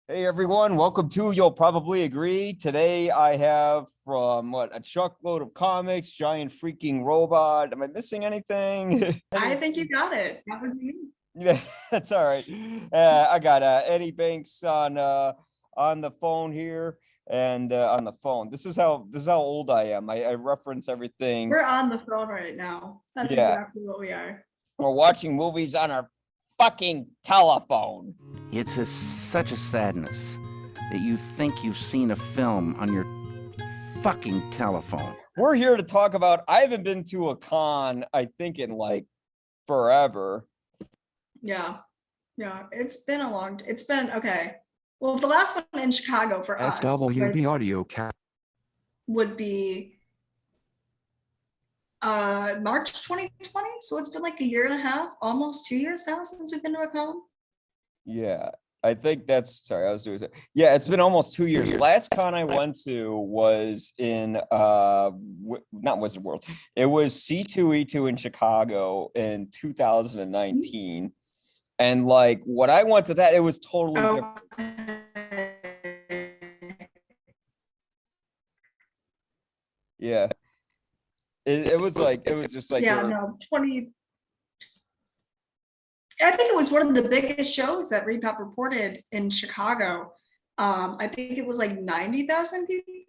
Hey everyone, welcome to You'll Probably Agree. Today I have from a truckload of comics, giant freaking robot. Am I missing anything? I think you got it. That would be me. Yeah, that's all right. I got Eddie Banks on the phone here and on the phone. This is how old I am. I reference everything. We're on the phone right now. That's Yeah, exactly what we are. we're watching movies on our fucking telephone. It's such a sadness that you think you've seen a film on your fucking telephone. We're here to talk about, I haven't been to a con, I think in like forever. Yeah. It's been it's been okay. Well, the last one in Chicago for us SWB audio cap would be March 2020. So it's been like a year and a half, almost 2 years now since we've been to a con. Yeah, I think that's, sorry, I was doing it. Yeah, it's been almost 2 years. Last con I went to was in not Wizard World. It was C2E2 in Chicago in 2019. And like when I went to that, it was totally different. Yeah. It was just like Yeah, no, 20. I think it was one of the biggest shows that Repop reported in Chicago. I think it was like 90,000 people.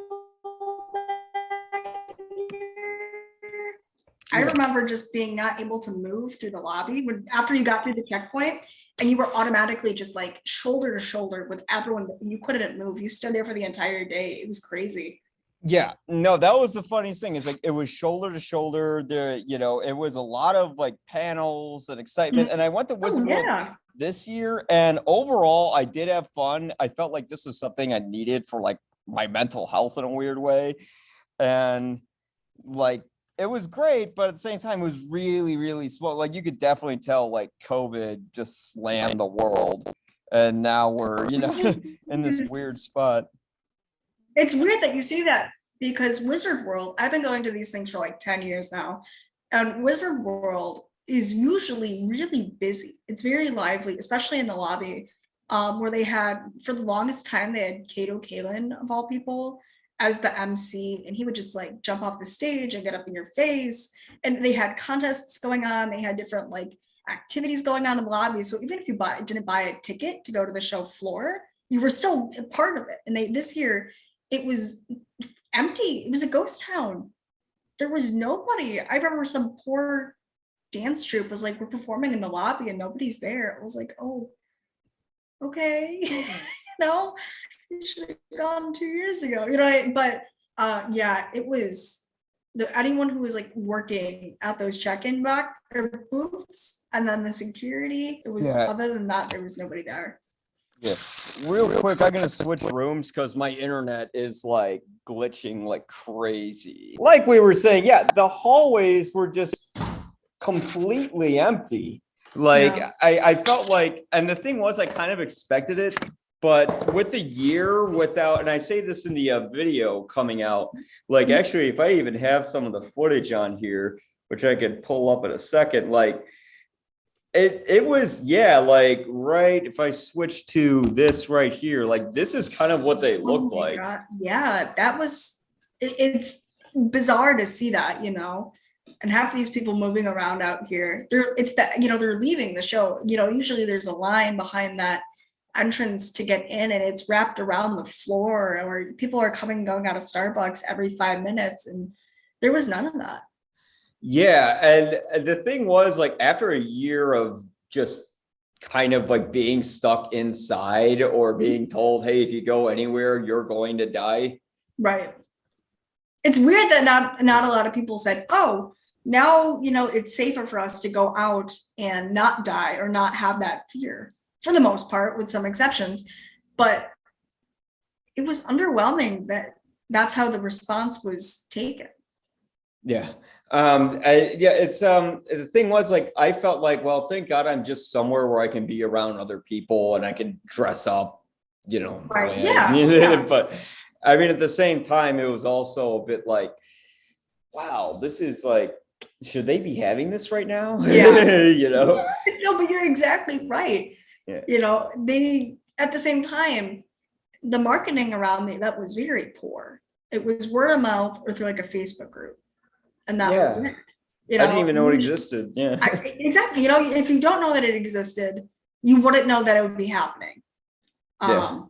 I remember just being not able to move through the lobby after you got through the checkpoint, and you were automatically just like shoulder to shoulder with everyone. You couldn't move. You stood there for the entire day. It was crazy. Yeah, no, that was the funniest thing. Is like it was shoulder to shoulder. There, it was a lot of like panels and excitement. And I went to Wizard World this year, and overall, I did have fun. I felt like this was something I needed for like my mental health in a weird way, and like it was great. But at the same time, it was really, really slow. Like you could definitely tell, like COVID just slammed the world, and now we're in this weird spot. It's weird that you see that because Wizard World, I've been going to these things for like 10 years now, and Wizard World is usually really busy. It's very lively, especially in the lobby, where they had, for the longest time, they had Kato Kalin, of all people, as the MC, and he would just like jump off the stage and get up in your face. And they had contests going on. They had different like activities going on in the lobby. So even if you didn't buy a ticket to go to the show floor, you were still a part of it. And this year, it was empty. It was a ghost town. There was nobody. I remember some poor dance troupe was like, we're performing in the lobby and nobody's there. I was like, oh, okay. No, you should have gone 2 years ago. But yeah, it was anyone who was like working at those check-in booths and then the security. It was other than that, there was nobody there. Yeah, real quick, I'm gonna switch rooms because my internet is like glitching like crazy. Like we were saying, yeah, the hallways were just completely empty. Like I felt like, and the thing was, I kind of expected it, but with the year without, and I say this in the video coming out, like actually, if I even have some of the footage on here, which I could pull up in a second, like. It was, yeah, like right, if I switch to this right here, like this is kind of what they looked like. God. Yeah, that was, it's bizarre to see that, and half these people moving around out here, they're leaving the show. Usually there's a line behind that entrance to get in, and it's wrapped around the floor, or people are coming and going out of Starbucks every 5 minutes, and there was none of that. Yeah, and the thing was, like, after a year of just kind of like being stuck inside or being told, hey, if you go anywhere, you're going to die. Right. It's weird that not a lot of people said, oh, now, it's safer for us to go out and not die or not have that fear, for the most part, with some exceptions. But it was underwhelming that that's how the response was taken. Yeah. It's the thing was, like, I felt like, well, thank God I'm just somewhere where I can be around other people and I can dress up, right. Yeah. But I mean, at the same time, it was also a bit like, wow, this is like, should they be having this right now? Yeah. No, but you're exactly right. Yeah. They, at the same time, the marketing around the event was very poor. It was word of mouth or through like a Facebook group, and that was Yeah. it. You I didn't know, even know it existed. Yeah. exactly. You know, if you don't know that it existed, you wouldn't know that it would be happening. Yeah.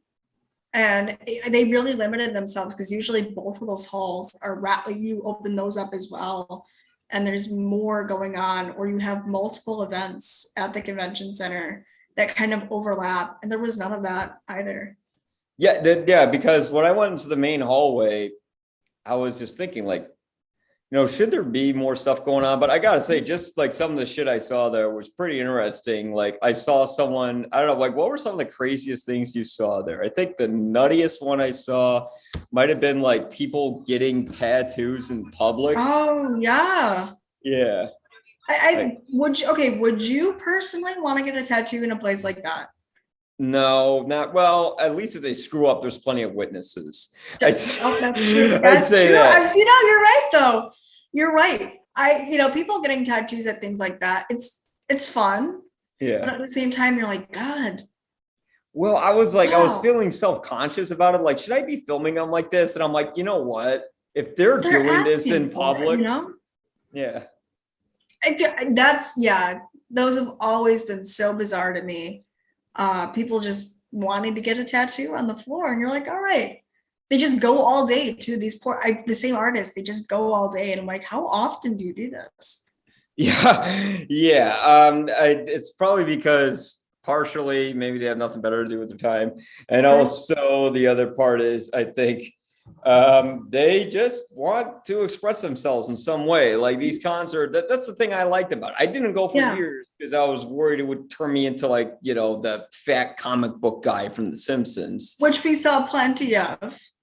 And they really limited themselves because usually both of those halls are you open those up as well, and there's more going on, or you have multiple events at the convention center that kind of overlap, and there was none of that either. Yeah, because when I went into the main hallway, I was just thinking like, should there be more stuff going on? But I gotta say, just like some of the shit I saw there was pretty interesting. Like I saw someone, I don't know, like what were some of the craziest things you saw there? I think the nuttiest one I saw might have been like people getting tattoos in public. Oh yeah. Yeah. Would you personally want to get a tattoo in a place like that? No, not well. At least if they screw up, there's plenty of witnesses. That's I'd true. say that. You're right though. You're right. People getting tattoos at things like that. It's fun, but Yeah. at the same time, you're like, God. Well, I was like, I was Wow. feeling self-conscious about it. Like, should I be filming them like this? And I'm like, you know what? If they're doing this in asking for it, public, you know? yeah. Those have always been so bizarre to me. People just wanting to get a tattoo on the floor, and you're like, all right. They just go all day to these the same artists. They just go all day, and I'm like, how often do you do this? Yeah. Yeah. It's probably because partially maybe they have nothing better to do with their time. And Okay. also the other part is I think they just want to express themselves in some way. Like these concerts, that's the thing I liked about it. I didn't go for years because I was worried it would turn me into like, the fat comic book guy from The Simpsons. Which we saw plenty of.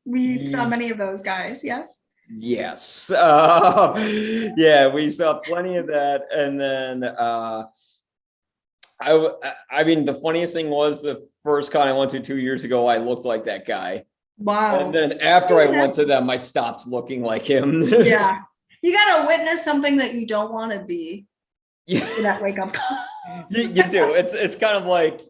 We saw many of those guys, yes? Yes. Yeah, we saw plenty of that. And then I mean, the funniest thing was the first con I went to 2 years ago, I looked like that guy. Wow. And then after I went to them, I stopped looking like him. Yeah. You gotta witness something that you don't want to be. Yeah. For that wake up call. You do. It's kind of like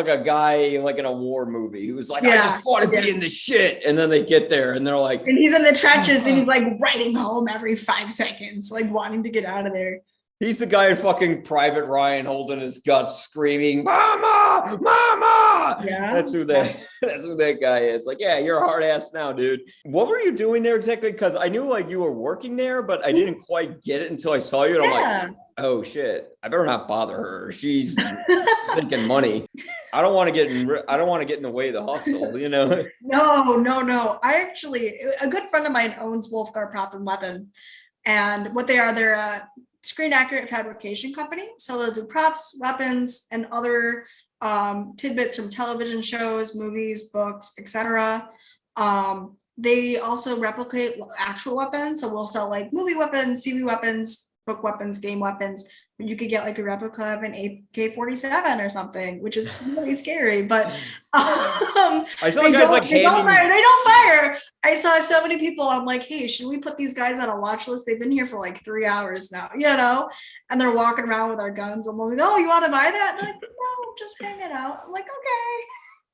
a guy like in a war movie who's like, I just want to be in the shit. And then they get there and they're like, and he's in the trenches and he's like writing home every 5 seconds, like wanting to get out of there. He's the guy in fucking Private Ryan holding his guts, screaming, "Mama, mama!" Yeah, that's who that guy is. Like, yeah, you're a hard ass now, dude. What were you doing there exactly? Because I knew like you were working there, but I didn't quite get it until I saw you. And I'm like, oh shit, I better not bother her. She's thinking money. I don't want to get in the way of the hustle, No. A good friend of mine owns Wolfgang Prop and Weapon, and what they are, they're a screen accurate fabrication company. So they'll do props, weapons, and other tidbits from television shows, movies, books, etc. They also replicate actual weapons. So we'll sell like movie weapons, TV weapons, book weapons, game weapons. You could get like a replica of an AK-47 or something, which is really scary. But I saw they guys like they don't fire. I saw so many people. I'm like, hey, should we put these guys on a watch list? They've been here for like 3 hours now, and they're walking around with our guns. I'm like, oh, you want to buy that? They're like, no, just hang it out. I'm like, okay.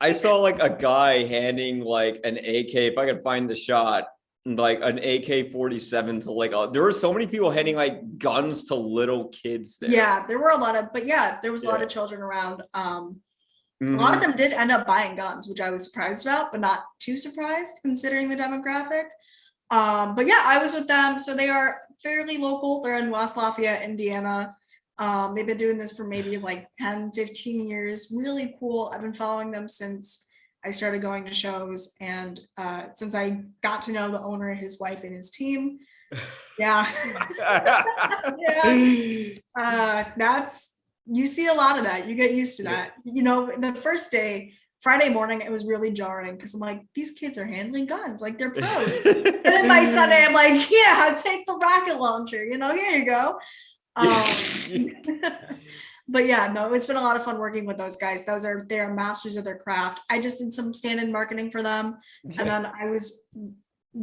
I saw like a guy handing like an AK, if I could find the shot, like an AK-47 to like, there were so many people handing like guns to little kids there. Yeah, there were a lot of, there was a lot of children around. A lot of them did end up buying guns, which I was surprised about, but not too surprised considering the demographic. But yeah, I was with them. So they are fairly local. They're in West Lafayette, Indiana. They've been doing this for maybe like 10, 15 years. Really cool. I've been following them since I started going to shows, and since I got to know the owner, his wife, and his team. Yeah. You see a lot of that. You get used to that. The first day, Friday morning, it was really jarring because I'm like, these kids are handling guns like they're pros. And then by Sunday, I'm like, yeah, take the rocket launcher. Here you go. But yeah, no, it's been a lot of fun working with those guys. They are masters of their craft. I just did some stand-in marketing for them, and then I was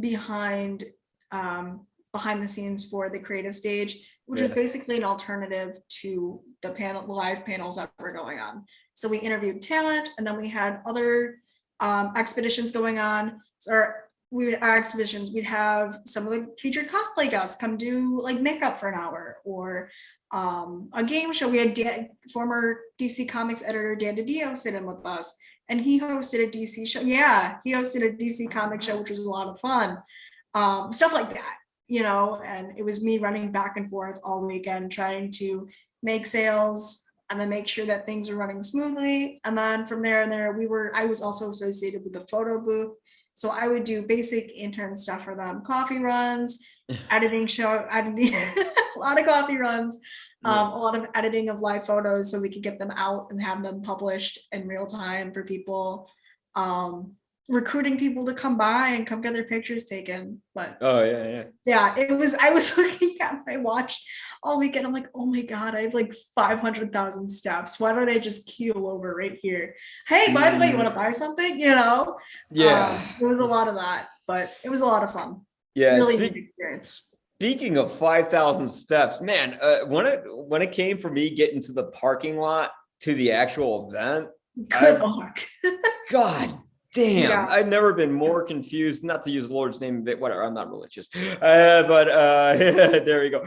behind the scenes for the creative stage, which was basically an alternative to the live panels that were going on. So we interviewed talent, and then we had other expeditions going on. So our exhibitions, we'd have some of the featured cosplay guests come do like makeup for an hour, or a game show. We had former DC Comics editor Dan DiDio sit in with us, and he hosted a DC show. Yeah, he hosted a DC comic show, which was a lot of fun. Stuff like that, and it was me running back and forth all weekend trying to make sales and then make sure that things were running smoothly. And then from there I was also associated with the photo booth. So I would do basic intern stuff for them, coffee runs, editing, a lot of coffee runs, a lot of editing of live photos so we could get them out and have them published in real time for people. Recruiting people to come by and come get their pictures taken. But I was looking at my watch all weekend. I'm like, oh my God, I have like 500,000 steps. Why don't I just keel over right here? Hey, by the way, you want to buy something? Yeah. There was a lot of that, but it was a lot of fun. Yeah. Really neat experience. Speaking of 5,000 steps, man, when it came for me getting to the parking lot to the actual event, good luck. God damn, Yeah. I've never been more confused, not to use the Lord's name, but whatever, I'm not religious. But there we go.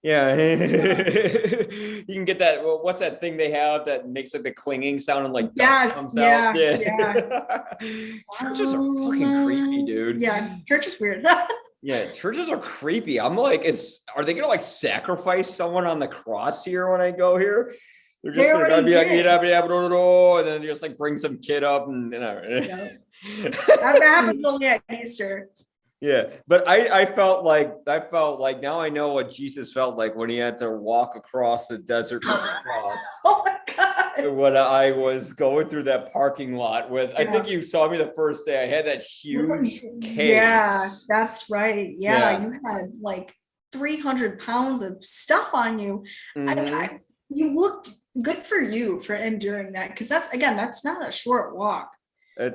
Yeah. You can get that. Well, what's that thing they have that makes like the clinging sound and like dust comes out? Yeah. Churches are fucking creepy, dude. Yeah, church is weird. Yeah, churches are creepy. I'm like, are they gonna like sacrifice someone on the cross here when I go here? They're just gonna be like, and then just like bring some kid up and That happens only at Easter. Yeah, but I felt like now I know what Jesus felt like when he had to walk across the desert with the cross. Oh my God. When I was going through that parking lot with, I think you saw me the first day. I had that huge case. Yeah, that's right. Yeah, you had like 300 pounds of stuff on you. Mhm. You looked good for you for enduring that, because that's not a short walk. I'm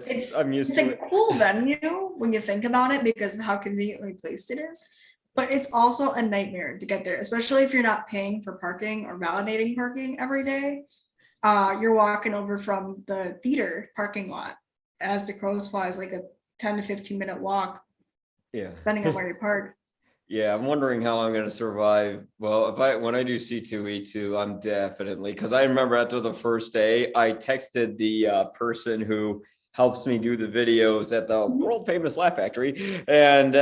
used to it's it. a cool venue when you think about it because of how conveniently placed it is, but it's also a nightmare to get there, especially if you're not paying for parking or validating parking every day. You're walking over from the theater parking lot as the crows flies, like a 10 to 15 minute walk, Yeah. depending on where you park. Yeah, I'm wondering how I'm gonna survive. Well, when I do C2E2, I'm definitely, because I remember after the first day, I texted the person who helps me do the videos at the world famous Laugh Factory, and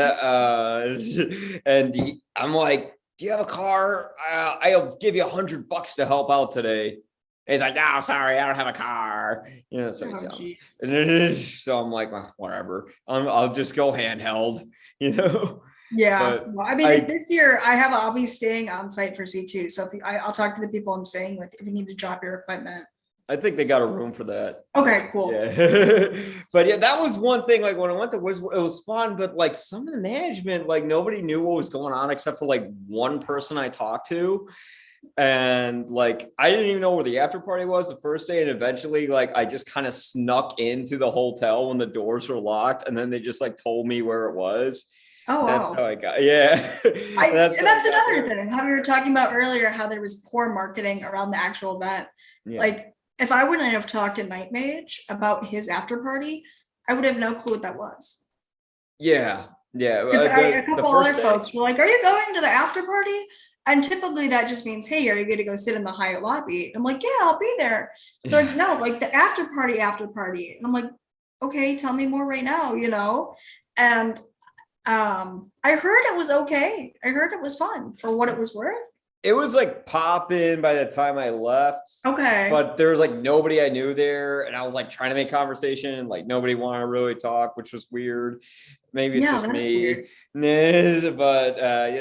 I'm like, "Do you have a car? I'll give you $100 to help out today." And he's like, "No, sorry, I don't have a car." So he sounds. So I'm like, well, whatever. I'll just go handheld. Yeah, But well, I mean, this year I'll be staying on site for C2. So I'll talk to the people I'm staying with if you need to drop your equipment. I think they got a room for that. Okay, cool. Yeah. But yeah, that was one thing. Like when I went to Wizard, it was fun, but like some of the management, like nobody knew what was going on except for like one person I talked to. And like I didn't even know where the after party was the first day, and eventually like I just kind of snuck into the hotel when the doors were locked, and then they just like told me where it was. Oh, That's wow. how I got. Yeah. That's another thing. How we were talking about earlier, how there was poor marketing around the actual event. Yeah. Like if I wouldn't have talked to Night Mage about his after party, I would have no clue what that was. Yeah. Because a couple other folks were like, "Are you going to the after party?" And typically that just means, "Hey, are you going to go sit in the Hyatt lobby?" I'm like, "Yeah, I'll be there." They're like, "No, like the after party. And I'm like, "Okay, tell me more right now," And I heard it was okay. I heard it was fun for what it was worth. It was like popping by the time I left. Okay. But there was like nobody I knew there, and I was like trying to make conversation, and like nobody wanted to really talk, which was weird. Maybe it's just me. But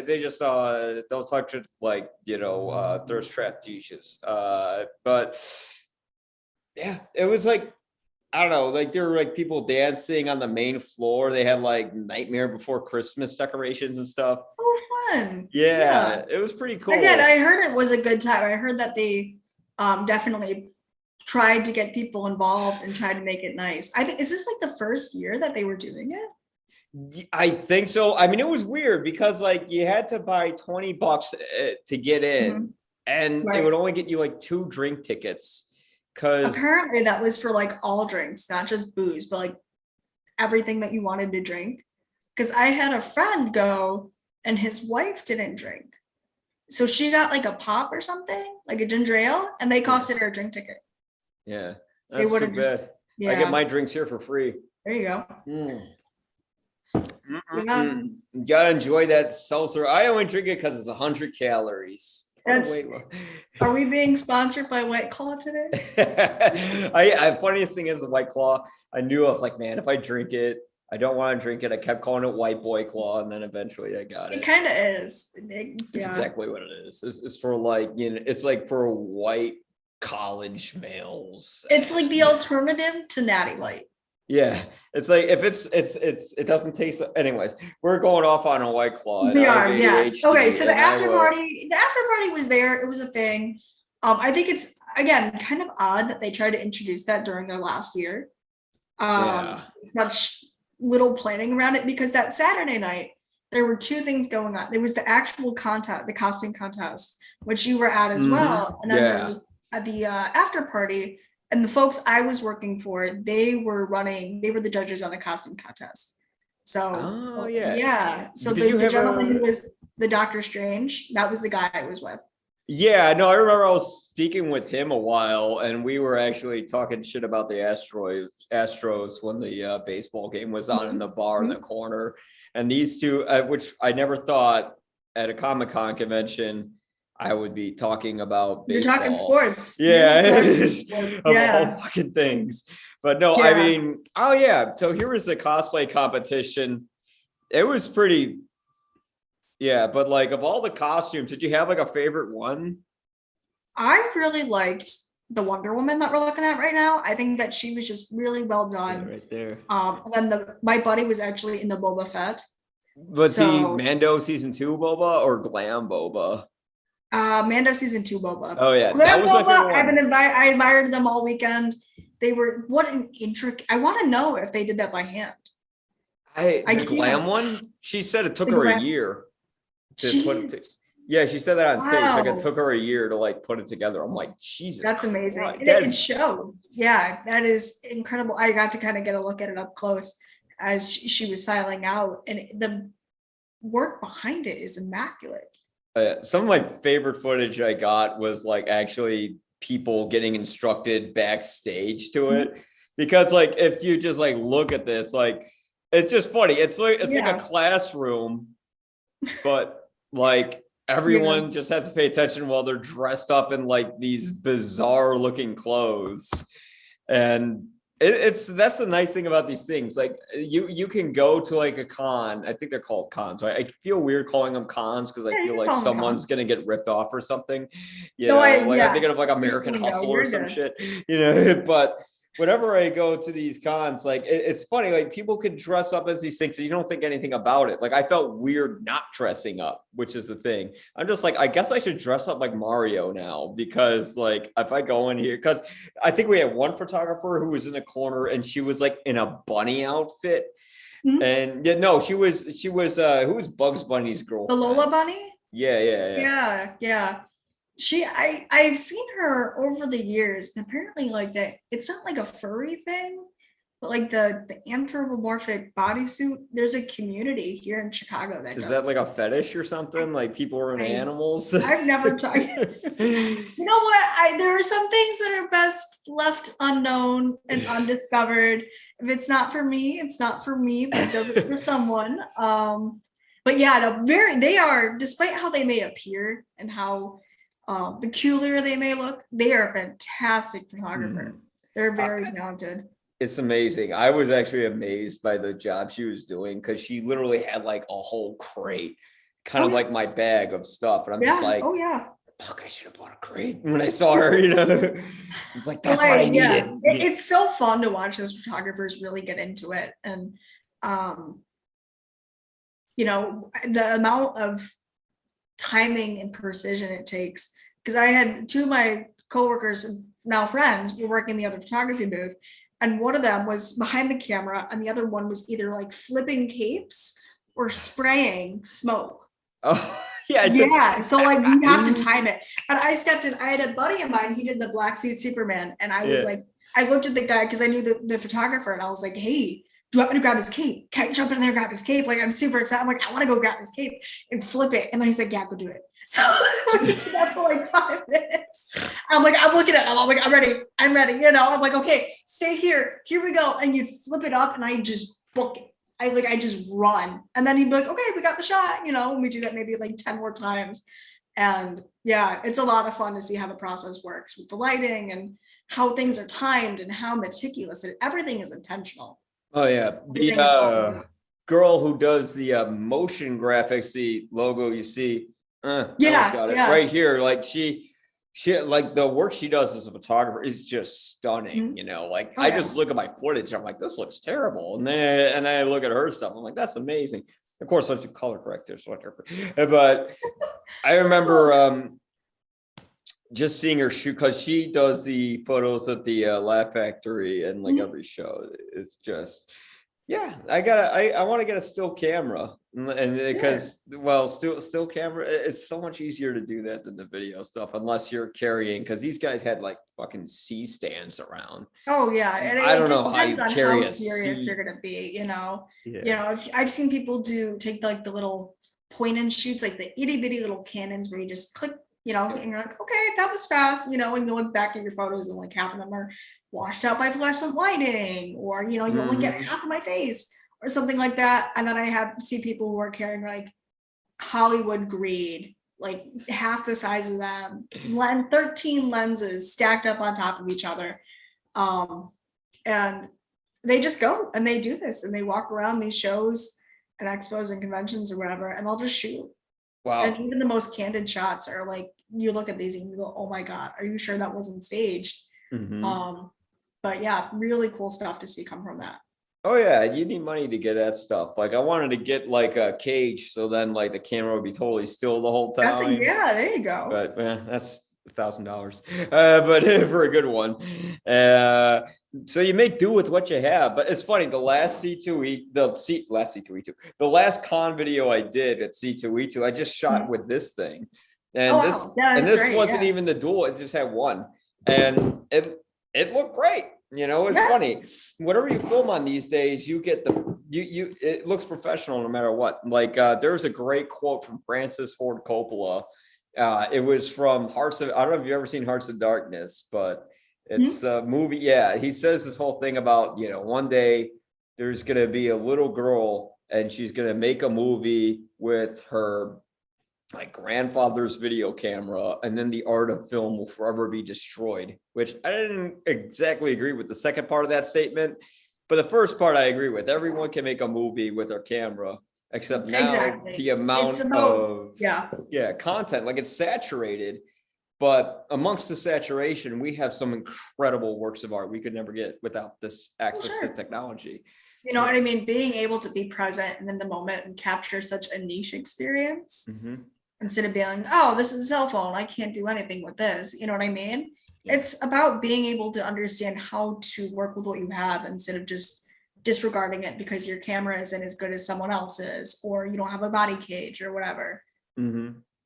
they just they'll talk to like thirst trap douches. But yeah, it was like, I don't know, like there were like people dancing on the main floor. They had like Nightmare Before Christmas decorations and stuff. Oh, fun. Yeah, it was pretty cool. Again, I heard it was a good time. I heard that they definitely tried to get people involved and tried to make it nice. I think, is this like the first year that they were doing it? I think so. I mean, it was weird because like you had to buy $20 to get in, and it would only get you like 2 drink tickets. Because Apparently that was for like all drinks, not just booze, but like everything that you wanted to drink. Because I had a friend go and his wife didn't drink. So she got like a pop or something, like a ginger ale, and they costed her a drink ticket. yeah, They that's too would've- bad. I get Yeah, my drinks here for free. there you go. Yeah. You gotta enjoy that seltzer. I only drink it because it's 100 calories. That's- Are we being sponsored by White Claw today? I funniest thing is the White Claw. I knew I was like, man, if I drink it, I don't want to drink it. I kept calling it White Boy Claw, and then eventually I got it. It kind of is. It's Yeah. exactly what it is. It's for like, it's like for white college males. It's like the alternative to Natty Light. Yeah, it's like if it doesn't taste. Anyways, we're going off on a White Claw. We are, yeah. Okay, so the and I after will- party was there. It was a thing. I think it's again kind of odd that they tried to introduce that during their last year. Yeah. Such little planning around it because that Saturday night there were two things going on. There was the actual contest, the costume contest, which you were at as well, and then there was at the after party. And the folks I was working for, they were the judges on the costume contest. So, yeah. So Did you the have gentleman a- who was the Doctor Strange, that was the guy I was with. Yeah, no, I remember I was speaking with him a while, and we were actually talking shit about the Astros when the baseball game was on in the bar in the corner. And these two, which I never thought at a Comic-Con convention, I would be talking about You're baseball. talking sports. Yeah, You're talking sports. of Yeah. all fucking things. But no, I Yeah. mean, oh yeah. So here was the cosplay competition. It was pretty, yeah. But like, of all the costumes, did you have like a favorite one? I really liked the Wonder Woman that we're looking at right now. I think that she was just really well Yeah, done. right there. And then my buddy was actually in the Boba Fett. But the So- Mando season 2 Boba or Glam Boba? Mando season 2 Boba. Oh yeah, Glam that was my Boba, favorite one. I admired them all weekend. They were what an intricate. I want to know if they did that by hand. I The can't- Glam one, she said it took The her a Glam- year to put it. Jeez, Yeah, she said that on stage. Like Wow. it took her a year to like put it together. I'm like, Jesus, that's amazing. Christ, And that it is- showed. Yeah, that is incredible. I got to kind of get a look at it up close as she was filing out, and the work behind it is immaculate. Some of my favorite footage I got was like actually people getting instructed backstage to Mm-hmm. it, because like if you just like look at this, like it's just funny. It's like Yeah. a classroom, but like everyone just has to pay attention while they're dressed up in like these bizarre looking clothes. And that's the nice thing about these things. Like you can go to like a con. I think they're called cons, right? I feel weird calling them cons because I Yeah, you feel can like call them someone's gonna get ripped off or something. You No, know, I- like yeah. I'm thinking of like American You know, Hustle or you're some good. shit, you know. But whenever I go to these cons, like it's funny, like people can dress up as these things and you don't think anything about it. Like I felt weird not dressing up, which is the thing. I'm just like, I guess I should dress up like Mario now, because like if I go in here, because I think we had one photographer who was in a corner and she was like in a bunny outfit. Mhm. And yeah, no, she was who was Bugs Bunny's The girlfriend? Lola Bunny. Yeah. Yeah. I've seen her over the years, and apparently like that it's not like a furry thing, but like the anthropomorphic bodysuit, there's a community here in Chicago that Is does that like a fetish or something? Like people are in animals? I've never tried. You know what? There are some things that are best left unknown and undiscovered. If it's not for me, it's not for me, but it does it for someone. But yeah, they are, despite how they may appear and how peculiar they may look, they are a fantastic photographer. They're very talented. It's amazing. I was actually amazed by the job she was doing, because she literally had like a whole crate, kind of yeah. like my bag of stuff. And I'm just like, Oh yeah. fuck, I should have bought a crate when I saw her, you know. It's like, that's what I needed. It's so fun to watch those photographers really get into it. And the amount of timing and precision it takes. Because I had two of my coworkers, now friends, were working in the other photography booth, and one of them was behind the camera, and the other one was either like flipping capes or spraying smoke. Oh, Yeah, it takes- Yeah, so like you have to time it. And I stepped in, I had a buddy of mine, he did the black suit Superman, and I was Yeah. like, I looked at the guy because I knew the photographer, and I was like, hey, do you want me to grab his cape? Can I jump in there and grab his cape? Like, I'm super excited. I'm like, I want to go grab his cape and flip it. And then he's like, yeah, go do it. So we did that for like 5 minutes. I'm like, I'm looking at it. I'm like, I'm ready. I'm ready. You know, I'm like, okay, stay here. Here we go. And you flip it up and I just book it. I just run. And then he'd be like, okay, we got the shot, you know, and we do that maybe like 10 more times. And yeah, it's a lot of fun to see how the process works with the lighting and how things are timed and how meticulous and everything is intentional. Oh yeah, Everything is thought the out. girl who does the motion graphics, the logo you see, I almost Yeah, got it yeah. right here. Like she like the work she does as a photographer is just stunning. Mhm. You know, like Oh, I yeah. just look at my footage, I'm like, this looks terrible, and then I look at her stuff, I'm like, that's amazing. Of course, I do color correctors, whatever. But I remember just seeing her shoot because she does the photos at the Laugh Factory and like Mhm. every show. It's just, yeah, I want to get a still camera and because well, still camera, it's so much easier to do that than the video stuff unless you're carrying, because these guys had like fucking C stands around. Oh yeah, and I it don't just know how you depends on carry how a serious C. you're gonna be, you know. Yeah. You know, if I've seen people take like the little point and shoots, like the itty bitty little cannons where you just click, you know, and you're like, okay, that was fast, you know, and you look back at your photos and like half of them are washed out by fluorescent lighting, or you know, you only get half of my face or something like that. And then I have see people who are carrying like Hollywood grade, like half the size of them, 13 lenses stacked up on top of each other. And they just go and they do this and they walk around these shows and expos and conventions or whatever, and they'll just shoot. And Wow. even the most candid shots are like, you look at these and you go, oh my God, are you sure that wasn't staged? Mhm. But yeah, really cool stuff to see come from that. Oh yeah, you need money to get that stuff. Like I wanted to get like a cage, so then like the camera would be totally still the whole That's time. yeah, there you go. But that's $1,000. But for a good one. So you make do with what you have. But it's funny, the last the last con video I did at C2E2, I just shot with this thing. And Oh, this wow. Yeah, and that's this right, wasn't yeah. even the dual, it just had one. And it looked great. You know, it's Yeah. funny. Whatever you film on these days, you get it looks professional no matter what. Like there's a great quote from Francis Ford Coppola. It was from I don't know if you've ever seen Hearts of Darkness, but it's a movie. Yeah, he says this whole thing about, you know, one day there's gonna be a little girl and she's gonna make a movie with her like grandfather's video camera, and then the art of film will forever be destroyed, which I didn't exactly agree with the second part of that statement, but the first part I agree with. Everyone can make a movie with their camera, except now Exactly. the amount It's about, of yeah. content, like it's saturated, but amongst the saturation we have some incredible works of art we could never get without this access to Sure. technology. You know what I mean? Being able to be present and in the moment and capture such a niche experience instead of being like, oh, this is a cell phone, I can't do anything with this. You know what I mean? Yeah. It's about being able to understand how to work with what you have instead of just disregarding it because your camera isn't as good as someone else's, or you don't have a body cage or whatever.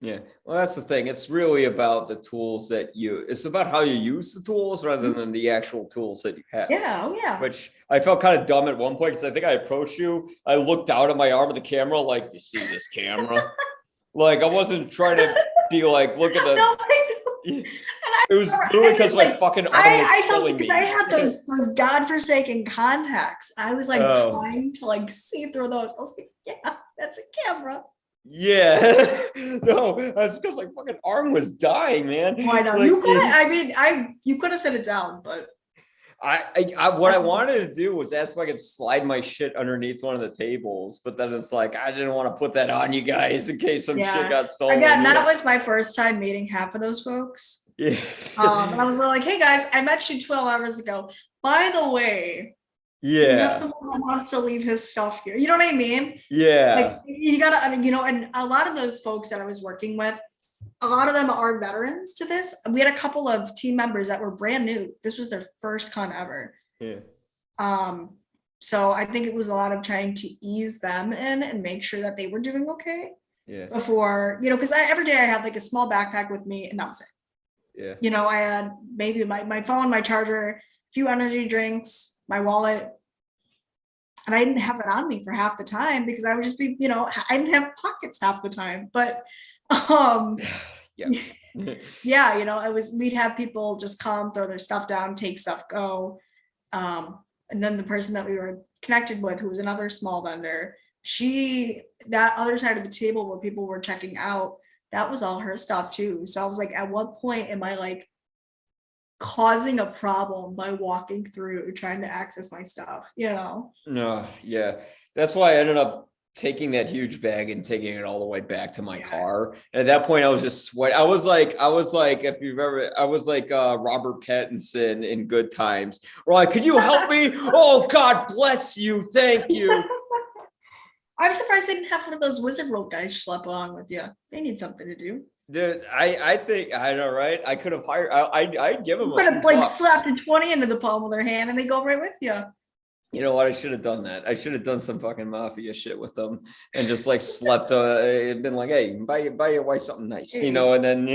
Yeah, well, that's the thing. It's really about the tools that it's about how you use the tools rather than the actual tools that you have. Yeah, oh yeah. Which I felt kind of dumb at one point because I think I approached you. I looked down at my arm of the camera, like, you see this camera? Like, I wasn't trying to be like, look at the. No, It was literally because my fucking arm was I felt killing because me. I had those godforsaken contacts. I was like trying to like see through those. I was like, yeah, that's a camera. Yeah, no, that's because my fucking arm was dying, man. Why not? Like, You could have. I mean, you could have set it down, but what I wanted to do was ask if I could slide my shit underneath one of the tables, but then it's like I didn't want to put that on you guys in case some shit got stolen. Again, that was my first time meeting half of those folks. Yeah. And I was like, hey guys, I met you 12 hours ago. By the way, you have someone that wants to leave his stuff here. You know what I mean? Yeah. Like, you gotta, you know, and a lot of those folks that I was working with, a lot of them are veterans to this. We had a couple of team members that were brand new. This was their first con ever. Yeah. So I think it was a lot of trying to ease them in and make sure that they were doing okay. Yeah. before, because every day I had like a small backpack with me and that was it. Yeah. I had maybe my phone, my charger, a few energy drinks, my wallet. And I didn't have it on me for half the time because I would just be, I didn't have pockets half the time. But Yeah. we'd have people just come, throw their stuff down, take stuff, go. And then the person that we were connected with, who was another small vendor, that other side of the table where people were checking out, that was all her stuff too. So I was like, at what point am I like causing a problem by walking through trying to access my stuff? No, yeah. That's why I ended up taking that huge bag and taking it all the way back to my car. And at that point, I was just sweating. I was like, if you've ever, I was like Robert Pattinson in Good Times. Or like, could you help me? Oh, God bless you. Thank you. I'm surprised they didn't have one of those Wizard World guys schlep along with you. They need something to do. Dude, I think, I know, right? I could have hired, I'd give them could have like slapped a 20 into the palm of their hand and they go right with you. You know what? I should have done that. I should have done some fucking mafia shit with them and just like slept, been like, hey, buy your wife something nice, and then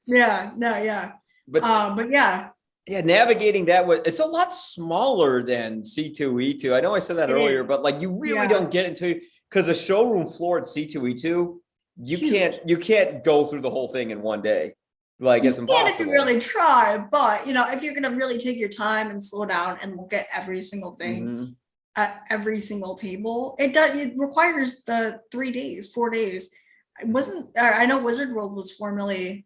yeah. But yeah. Yeah, navigating that it's a lot smaller than C2E2. I know I said that earlier, but like you really don't get into, because the showroom floor at C2E2, you can't go through the whole thing in one day. Like it's impossible. If you really try, but if you're gonna really take your time and slow down and look at every single thing at every single table, it requires the 3 days, 4 days. I know Wizard World was formerly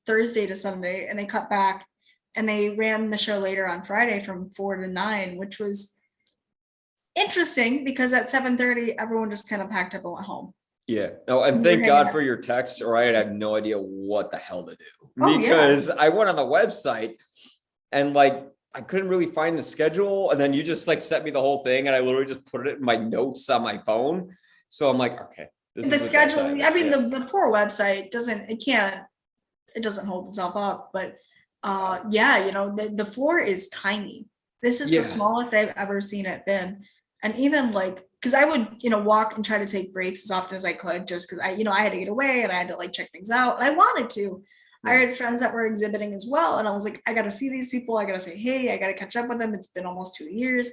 Thursday to Sunday, and they cut back and they ran the show later on Friday from 4 to 9, which was interesting because at 7:30 everyone just kind of packed up and went home. Yeah. No, and thank God for your text, or I have no idea what the hell to do. Because I went on the website and like I couldn't really find the schedule. And then you just like sent me the whole thing and I literally just put it in my notes on my phone. So I'm like, okay. The schedule, I mean, the poor website it doesn't hold itself up. But the floor is tiny. This is the smallest I've ever seen it been. And even like, because I would, walk and try to take breaks as often as I could, just because I had to get away and I had to like check things out. I wanted to. I had friends that were exhibiting as well. And I was like, I got to see these people. I got to say, hey, I got to catch up with them. It's been almost 2 years.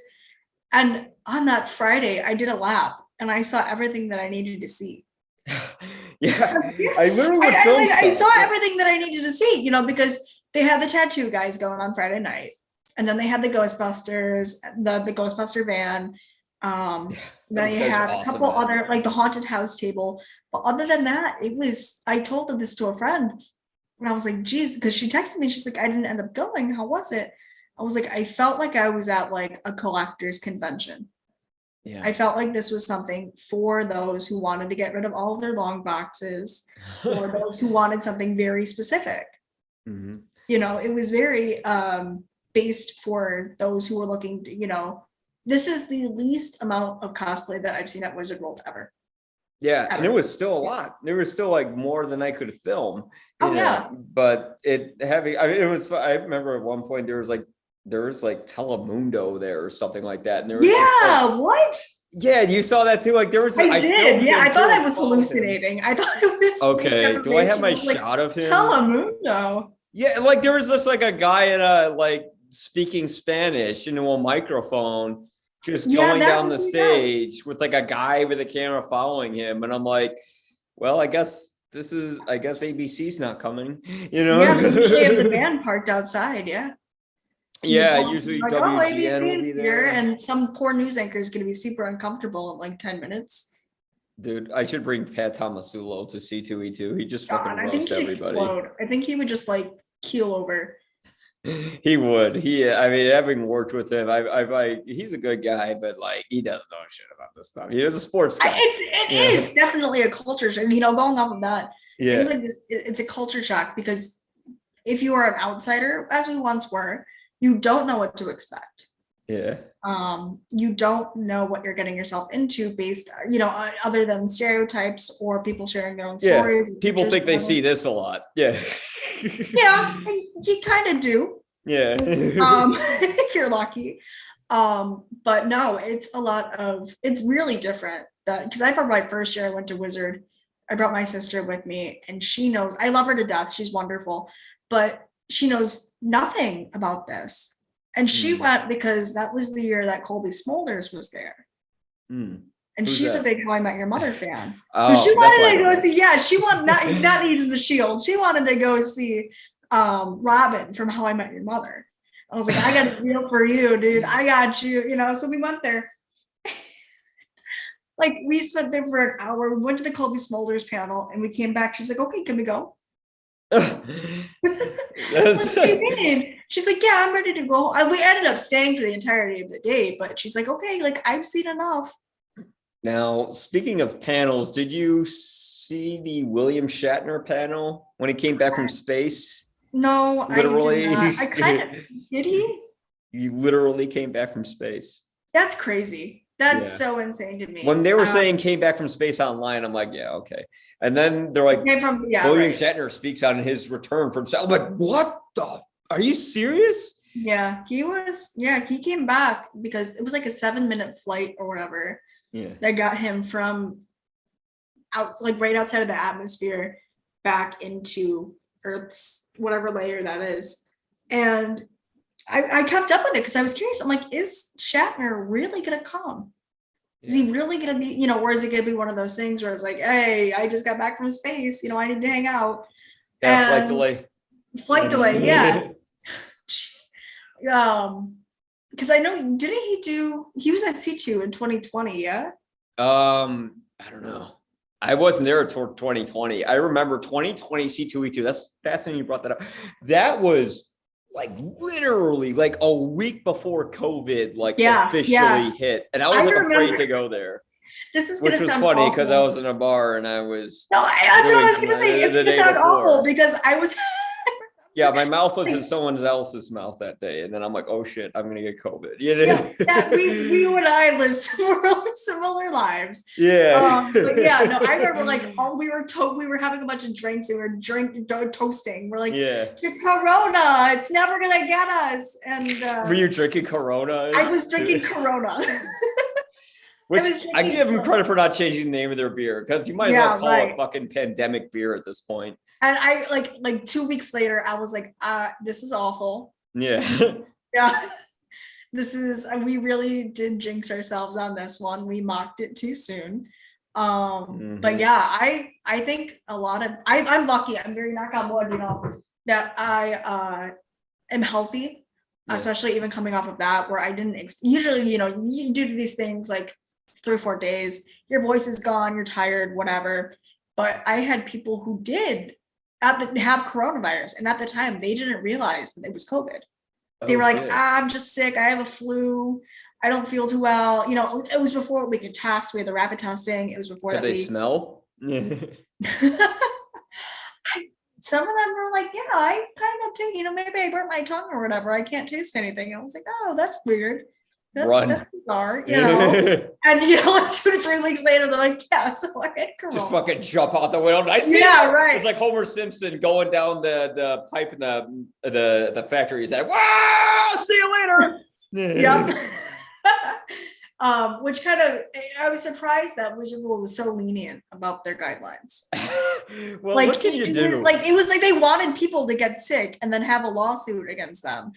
And on that Friday, I did a lap and I saw everything that I needed to see. I literally would film stuff. I saw everything that I needed to see, because they had the tattoo guys going on Friday night. And then they had the Ghostbusters, the Ghostbuster van. Then you had a couple other, like the haunted house table. But other than that, I told this to a friend and I was like, geez, because she texted me, she's like, I didn't end up going. How was it? I was like, I felt like I was at like a collector's convention. Yeah. I felt like this was something for those who wanted to get rid of all of their long boxes or those who wanted something very specific. Mm-hmm. It was very based for those who were looking to, this is the least amount of cosplay that I've seen at Wizard World ever. Yeah, ever. And it was still a lot. There was still like more than I could film. But I remember at one point there was like Telemundo there or something like that. And there was what? Yeah, you saw that too. Like there was. I did. Yeah, I thought I was hallucinating. I thought it was. Okay, do I have my shot of him? Telemundo. Yeah, like there was just like a guy in a like speaking Spanish into a microphone, just going down the stage with like a guy with a camera following him, and I'm like, well, I guess ABC's not coming, Yeah, they have the van parked outside. Usually like, WGN will be there, and some poor news anchor is going to be super uncomfortable in like 10 minutes. Dude, I should bring Pat Tomasulo to C2E2. He just fucking roast everybody. I think he would just like keel over. He would. Having worked with him, he's a good guy, but like he doesn't know shit about this stuff. He is a sports guy. It is definitely a culture shock. Going off of that, things like this, it's a culture shock because if you are an outsider, as we once were, you don't know what to expect. Yeah. You don't know what you're getting yourself into based, other than stereotypes or people sharing their own stories. People think they see this a lot. Yeah. Yeah, you kind of do. Yeah. If you're lucky. But no, it's really different. Because I remember my first year I went to Wizard, I brought my sister with me, and she knows, I love her to death. She's wonderful, but she knows nothing about this. And she went because that was the year that Colby Smulders was there. And Who's she's that? a big How I Met Your Mother fan. Oh, so she that's why wanted I to don't go know. see, yeah, she wanted not Needs the Shield. She wanted to go see Robin from How I Met Your Mother. I was like, I got a deal for you, dude. I got you, you know. So we went there. Like we spent there for an hour. We went to the Colby Smulders panel and we came back. She's like, okay, can we go? What do you mean? She's like, yeah, I'm ready to go. We ended up staying for the entirety of the day, but she's like, okay, like I've seen enough. Now, speaking of panels, did you see the William Shatner panel when he came back from space? No, Literally. I did not. I kind of did he? He literally came back from space. That's crazy. That's Yeah. so insane to me. When they were saying came back from space online, I'm like, yeah, okay. And then they're like, came from, yeah, William right. Shatner speaks on his return from space. I'm like, what the? Are you serious? Yeah, he came back because it was like a 7-minute flight or whatever. Yeah. That got him from out, like right outside of the atmosphere back into Earth's whatever layer that is. And I kept up with it because I was curious. I'm like, is Shatner really gonna come? Is he really gonna be, you know, or is it gonna be one of those things where it's like, hey, I just got back from space, you know, I need to hang out. Yeah, flight And delay. Flight delay, yeah. Jeez. Because I know, didn't he was at C2 in 2020, yeah? I don't know. I wasn't there until 2020. I remember 2020 C2E2. That's fascinating you brought that up. That was like literally like a week before COVID officially hit. And I was afraid to go there. This is which gonna was sound funny awful. because I was in a bar and I was that's what I was gonna say. It's gonna sound awful because I was yeah, my mouth was in someone else's mouth that day, and then I'm like, oh shit, I'm gonna get COVID. We you and I live similar lives. Yeah. But yeah, no, I remember like we were having a bunch of drinks and we were toasting. We're like, to Corona, it's never gonna get us. And were you drinking Corona? I was drinking Corona. Which I give them credit for not changing the name of their beer because you might as well call it fucking pandemic beer at this point. And I like 2 weeks later, I was like, this is awful. Yeah. Yeah. We really did jinx ourselves on this one. We mocked it too soon. But yeah, I think a lot of, I'm lucky. I'm very knock on wood, you know, that I am healthy, especially even coming off of that, where I didn't, usually, you know, you do these things like 3 or 4 days, your voice is gone, you're tired, whatever. But I had people who did have coronavirus, and at the time they didn't realize that it was COVID. They were like, I'm just sick, I have a flu, I don't feel too well. You know, it was before we could test, we had the rapid testing. It was before that. Did they smell? Some of them were like, yeah, I kind of do, you know, maybe I burnt my tongue or whatever, I can't taste anything. I was like, oh, that's weird. That's bizarre, you know. And you know, like 2 to 3 weeks later, they're like, yeah, so I had corona. Just fucking jump out the window. I see right. It's like Homer Simpson going down the pipe in the factory. He's like, wow, see you later. Yeah. Which kind of, I was surprised that Wizard World was so lenient about their guidelines. Well, like, what can you do? It was like they wanted people to get sick and then have a lawsuit against them.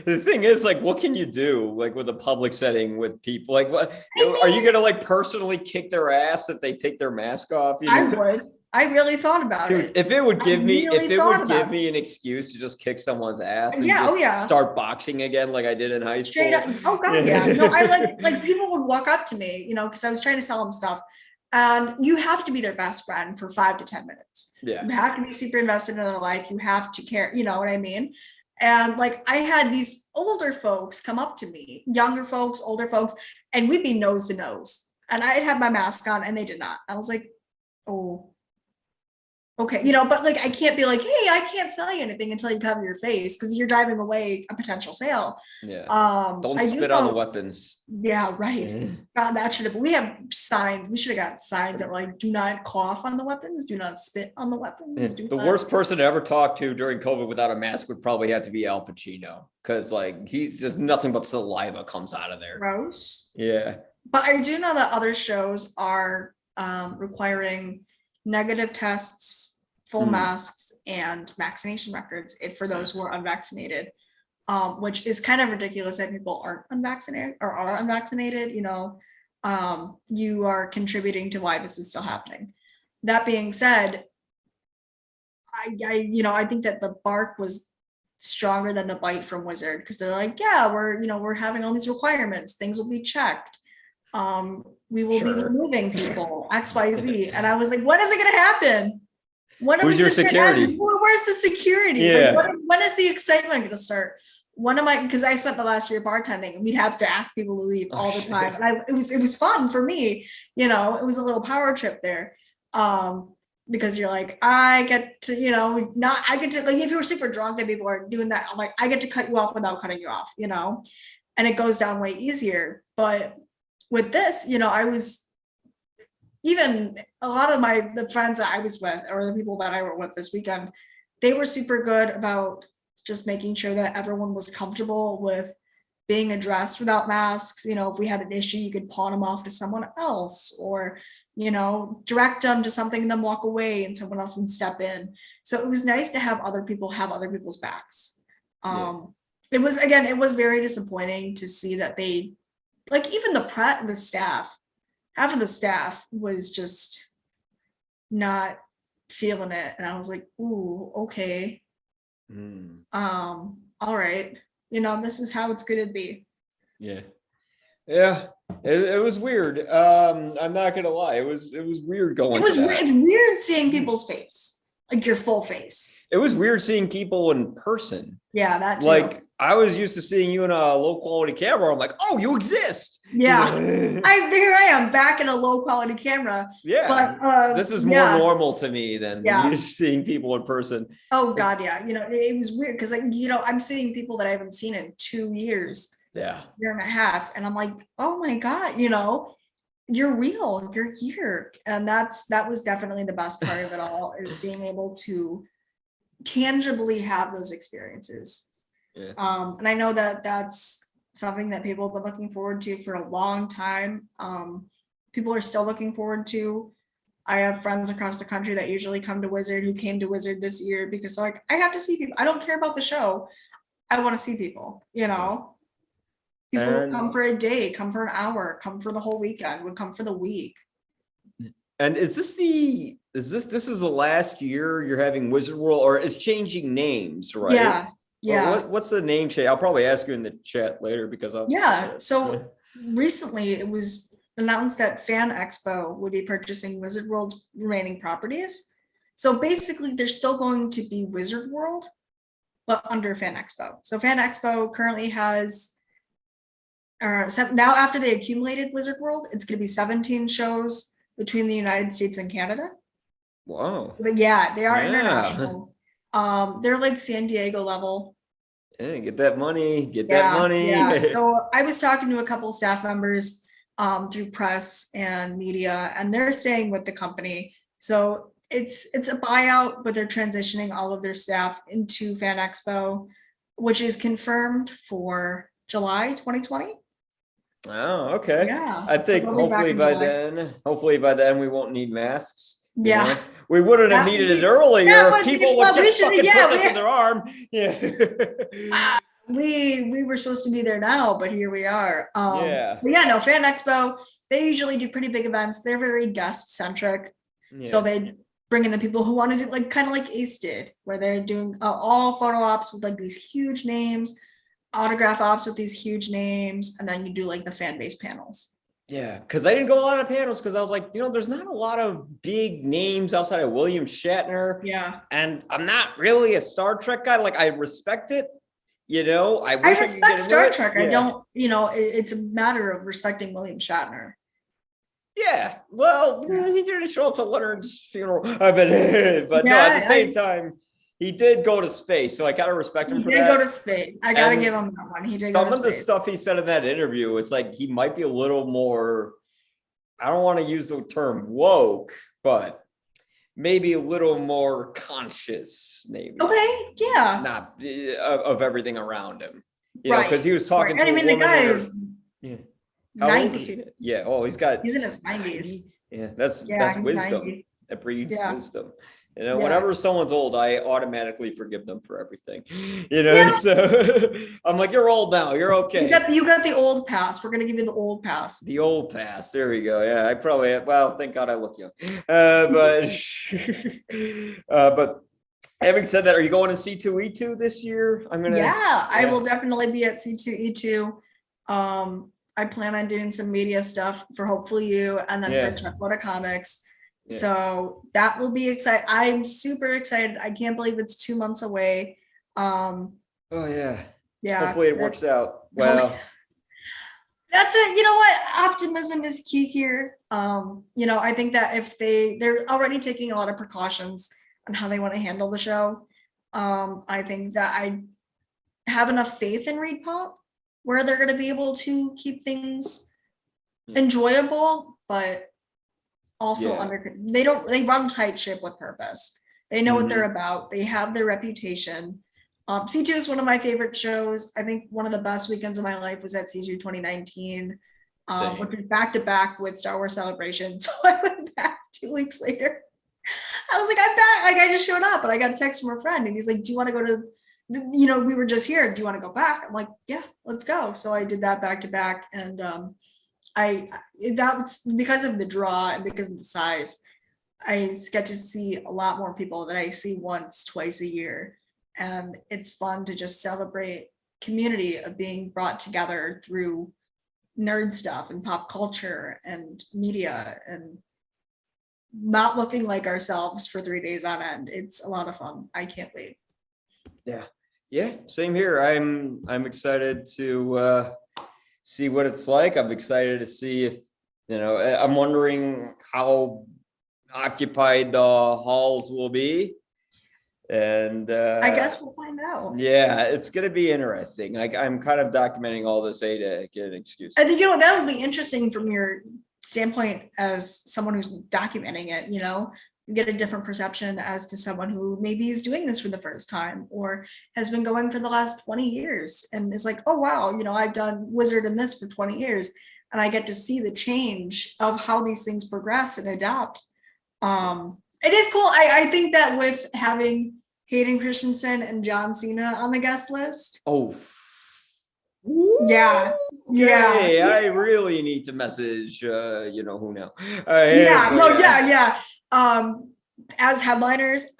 The thing is, like, what can you do, like, with a public setting with people? Like, what are you gonna like personally kick their ass if they take their mask off? You know? I would. I really thought about it. If it would give me an excuse to just kick someone's ass and start boxing again like I did in high school. Oh god, yeah. No, I like people would walk up to me, you know, because I was trying to sell them stuff. And you have to be their best friend for 5 to 10 minutes. Yeah. You have to be super invested in their life. You have to care, you know what I mean? And like I had these older folks come up to me, younger folks, older folks, and we'd be nose to nose. And I'd have my mask on and they did not. I was like, oh. Okay, you know, but like I can't be like, hey, I can't sell you anything until you cover your face because you're driving away a potential sale. Yeah. Don't spit on the weapons. Yeah, right. God, that should have. We have signs. We should have got signs that like, do not cough on the weapons, do not spit on the weapons. The worst person to ever talk to during COVID without a mask would probably have to be Al Pacino because like he's just nothing but saliva comes out of there. Gross. Yeah. But I do know that other shows are requiring negative tests, full masks, and vaccination records for those who are unvaccinated, which is kind of ridiculous that people aren't unvaccinated or are unvaccinated. You are contributing to why this is still happening. That being said, I think that the bark was stronger than the bite from Wizard, because they're like, yeah, we're having all these requirements, things will be checked, we will be removing people, XYZ. And I was like, when is it going to happen? Who's your security? Where's the security? Yeah. Like, when is the excitement going to start? Because I spent the last year bartending, and we'd have to ask people to leave all the time. And it was fun for me. It was a little power trip there. Because you're like, I get to, I get to, like, if you're super drunk and people are doing that, I'm like, I get to cut you off without cutting you off, and it goes down way easier. But with this, I was, even a lot of the friends that I was with, or the people that I were with this weekend, they were super good about just making sure that everyone was comfortable with being addressed without masks. If we had an issue, you could pawn them off to someone else, or direct them to something and then walk away and someone else would step in. So it was nice to have other people have other people's backs. It was very disappointing to see that they, like, even the staff, half of the staff was just not feeling it. And I was like, ooh, okay. All right. This is how it's gonna be. Yeah, it was weird. I'm not gonna lie, it was weird going. It's weird seeing people's face, like your full face. It was weird seeing people in person. Yeah, that too. Like, I was used to seeing you in a low quality camera. I'm like, oh, you exist. Yeah, here I am back in a low quality camera. Yeah, but this is more normal to me than just seeing people in person. Oh God, yeah. It was weird because, like, I'm seeing people that I haven't seen in 2 years. Year and a half, and I'm like, oh my God, you're real, you're here. And that was definitely the best part of it all, is being able to tangibly have those experiences. And I know that that's something that people have been looking forward to for a long time. People are still looking forward to. I have friends across the country that usually come to Wizard, who came to Wizard this year because, like, I have to see people. I don't care about the show, I want to see people. People would come for a day, come for an hour, come for the whole weekend, would come for the week. And this is the last year you're having Wizard World, or is changing names, right? Yeah. What's the name change? I'll probably ask you in the chat later because so recently it was announced that Fan Expo would be purchasing Wizard World's remaining properties. So basically they're still going to be Wizard World, but under Fan Expo. So Fan Expo currently has now, after they accumulated Wizard World, it's going to be 17 shows between the United States and Canada. Wow. But yeah, they are international. They're like San Diego level. Yeah, get that money. Yeah. So I was talking to a couple of staff members through press and media, and they're staying with the company. So it's a buyout, but they're transitioning all of their staff into Fan Expo, which is confirmed for July 2020. Oh, okay. Yeah. I think hopefully by then we won't need masks. We wouldn't have needed it earlier. People would just fucking put this in their arm. Yeah. We were supposed to be there now, but here we are. But Fan Expo, they usually do pretty big events. They're very guest centric. So they bring in the people who want to do, like, kind of like Ace did, where they're doing all photo ops with, like, these huge names, autograph ops with these huge names, and then you do, like, the fan base panels. Yeah, because I didn't go a lot of panels because I was like, there's not a lot of big names outside of William Shatner. Yeah. And I'm not really a Star Trek guy. Like, I respect it. I respect Star Trek. I don't, it's a matter of respecting William Shatner. Yeah. Well, he didn't show up to Leonard's funeral. But no, at the same time, he did go to space, so I gotta respect him for that. He did go to space. I gotta give him that one. He did go to space. Some of the stuff he said in that interview, it's like he might be a little more, I don't want to use the term woke, but maybe a little more conscious, maybe. Okay, yeah. Not of everything around him. Because he was talking to a woman. The guy is 90. Yeah. Oh, he's in his 90s. Yeah, that's wisdom. It breeds Yeah. wisdom. You know, Yeah. whenever someone's old, I automatically forgive them for everything. You know, Yeah. so I'm like, you're old now. You're okay. You got the old pass. We're gonna give you the old pass. The old pass. There we go. Yeah, I probably. Well, thank God I look young. But having said that, are you going to C2E2 this year? I will definitely be at C2E2. I plan on doing some media stuff for hopefully you, and then for Truckload Comics. Yeah. So that will be exciting. I'm super excited. I can't believe it's 2 months away. Oh yeah. Yeah. Hopefully it works out. Well. That's it. You know what? Optimism is key here. You know, I think that if they're already taking a lot of precautions on how they want to handle the show. I think that I have enough faith in Reed Pop where they're going to be able to keep things enjoyable, but also they run tight ship with purpose. They know what they're about. They have their reputation. C2 is one of my favorite shows. I think one of the best weekends of my life was at C2 2019, which was back to back with Star Wars Celebration. So I went back 2 weeks later. I was like, I'm back. Like, I just showed up, and I got a text from a friend, and he's like, "Do you want to go to? You know, we were just here. Do you want to go back?" I'm like, "Yeah, let's go." So I did that back to back, and that was because of the draw and because of the size. I get to see a lot more people that I see once, twice a year. And it's fun to just celebrate community of being brought together through nerd stuff and pop culture and media and not looking like ourselves for 3 days on end. It's a lot of fun. I can't wait. Yeah, same here. I'm excited to see what it's like. I'm excited to see if, you know, I'm wondering how occupied the halls will be. And I guess we'll find out. Yeah, it's going to be interesting. I'm kind of documenting all this to get an excuse. I think, you know, that would be interesting from your standpoint as someone who's documenting it. You know, you get a different perception as to someone who maybe is doing this for the first time or has been going for the last 20 years and is like, oh, wow, you know, I've done Wizard in this for 20 years. And I get to see the change of how these things progress and adapt. It is cool. I think that with having Hayden Christensen and John Cena on the guest list. Oh, yeah. Yeah. I really need to message, you know who now. As headliners,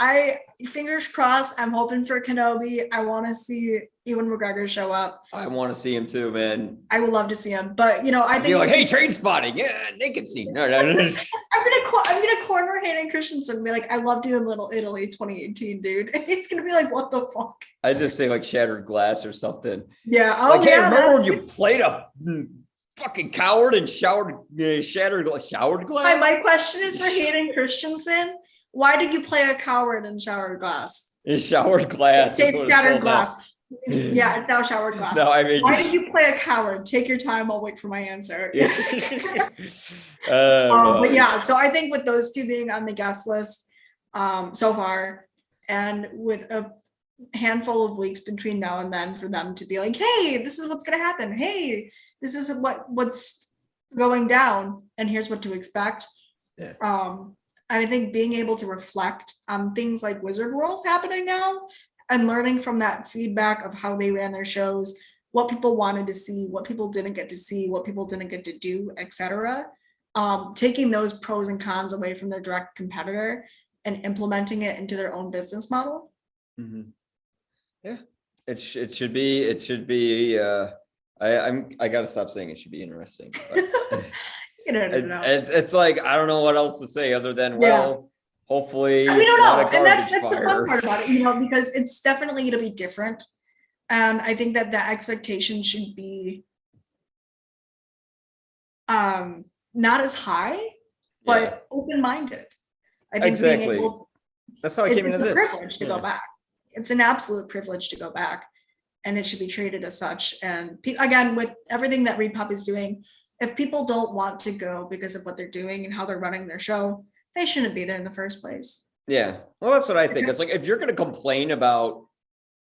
fingers crossed, I'm hoping for Kenobi. I want to see Ewan McGregor show up. I want to see him too, man. I would love to see him, but you know, I think you're like, hey, train spotting, yeah, naked scene. No. I'm gonna corner Hayden Christensen and be like, I loved you in Little Italy 2018, dude. And it's gonna be like, what the fuck? I just say like Shattered Glass or something. Yeah. Oh, like, hey, remember when you played a fucking coward and shattered glass? My question is for Hayden Christensen. Why did you play a coward in Showered Glass? It's Showered Glass. It's Shattered Glass. Yeah, it's now Showered Glass. No, I mean, why did you play a coward? Take your time. I'll wait for my answer. But yeah, so I think with those two being on the guest list so far, and with a handful of weeks between now and then for them to be like, hey, this is what's going to happen. Hey, this is what's going down, and here's what to expect. Yeah. And I think being able to reflect on things like Wizard World happening now and learning from that feedback of how they ran their shows, what people wanted to see, what people didn't get to see, what people didn't get to do, etc. Taking those pros and cons away from their direct competitor and implementing it into their own business model. Mm-hmm. Yeah, it should be. I gotta stop saying it should be interesting. But it's like I don't know what else to say other than hopefully. We don't know, and that's the fun part about it, you know, because it's definitely going to be different, and I think that expectation should be not as high, but open-minded. I think exactly. That's how I came into this. It's a privilege to go back. It's an absolute privilege to go back, and it should be treated as such. And again, with everything that Reed Pop is doing, if people don't want to go because of what they're doing and how they're running their show, they shouldn't be there in the first place. Yeah. Well, that's what I think. It's like, if you're going to complain about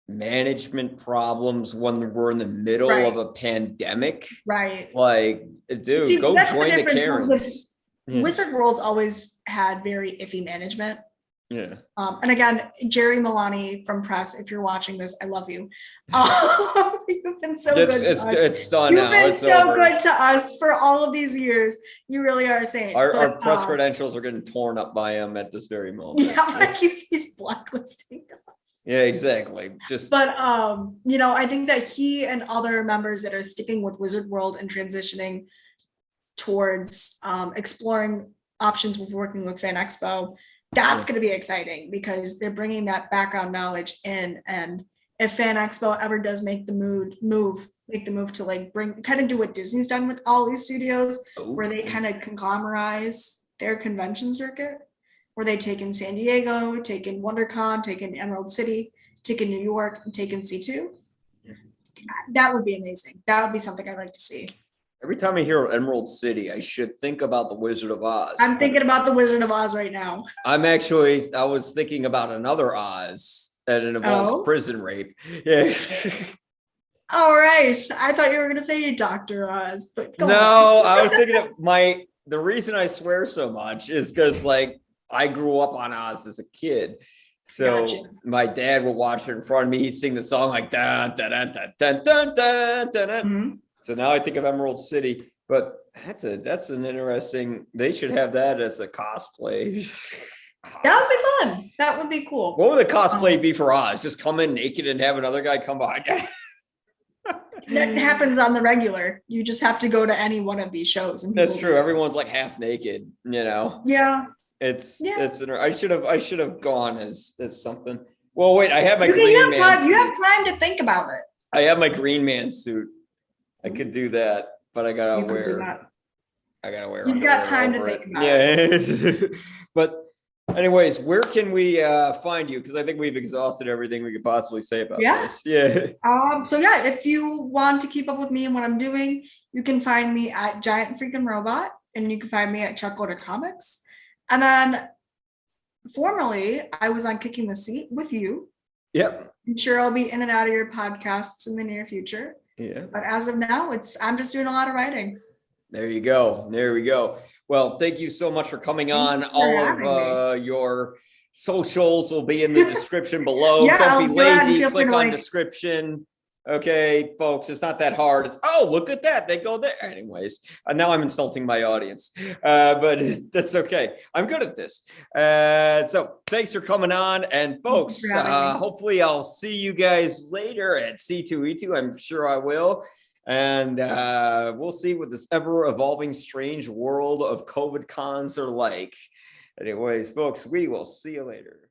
management problems when we're in the middle of a pandemic, right? Like, dude, go join the Karens. Yeah. Wizard World's always had very iffy management. Yeah. And again, Jerry Milani from press, if you're watching this, I love you. You've been so good. It's done You've now. been It's so over. good to us for all of these years. You really are a saint. Our press credentials are getting torn up by him at this very moment. Yeah, like he's blacklisting us. Yeah, exactly. But I think that he and other members that are sticking with Wizard World and transitioning towards exploring options with working with Fan Expo, that's going to be exciting because they're bringing that background knowledge in. And if Fan Expo ever does make the move to like kind of do what Disney's done with all these studios, where they kind of conglomerize their convention circuit, where they take in San Diego, take in WonderCon, take in Emerald City, take in New York, and take in C2. That would be amazing. That would be something I'd like to see. Every time I hear Emerald City, I should think about the Wizard of Oz. I'm thinking about the Wizard of Oz right now. I was thinking about another Oz that involves prison rape. Yeah. All right. I thought you were going to say Dr. Oz, but go on. I was thinking of the reason I swear so much is because like I grew up on Oz as a kid. So Gotcha. My dad would watch it in front of me. He'd sing the song like da da da da da da da da. Mhm. So now I think of Emerald City, but that's an interesting. They should have that as a cosplay. That would be fun. That would be cool. What would the cosplay be for Oz? Just come in naked and have another guy come by. That happens on the regular. You just have to go to any one of these shows. And That's true. Everyone's like half naked, Yeah. I should have gone as something. Well, wait, I have my You green have man time. suit. You have time to think about it. I have my green man suit. I could do that, but I gotta You could do wear. that. I gotta wear. You've got underwear time to over think it. about Yeah. But anyways, where can we find you? Because I think we've exhausted everything we could possibly say about this. Yeah. So yeah, if you want to keep up with me and what I'm doing, you can find me at Giant Freaking Robot, and you can find me at Chuck Order Comics. And then formerly, I was on Kicking the Seat with you. Yep. I'm sure I'll be in and out of your podcasts in the near future. Yeah. But as of now, I'm just doing a lot of writing. There you go. There we go. Well, thank you so much for coming on. Thank you for All having of your socials will be in the description below. Yeah, Don't be I'll go ahead and lazy. feel free Click to on like- description. Okay, folks, it's not that hard. It's look at that. They go there. Anyways, now I'm insulting my audience, but that's okay. I'm good at this. So thanks for coming on, and folks, for having me. hopefully I'll see you guys later at C2E2. I'm sure I will. And we'll see what this ever evolving strange world of COVID cons are like. Anyways, folks, we will see you later.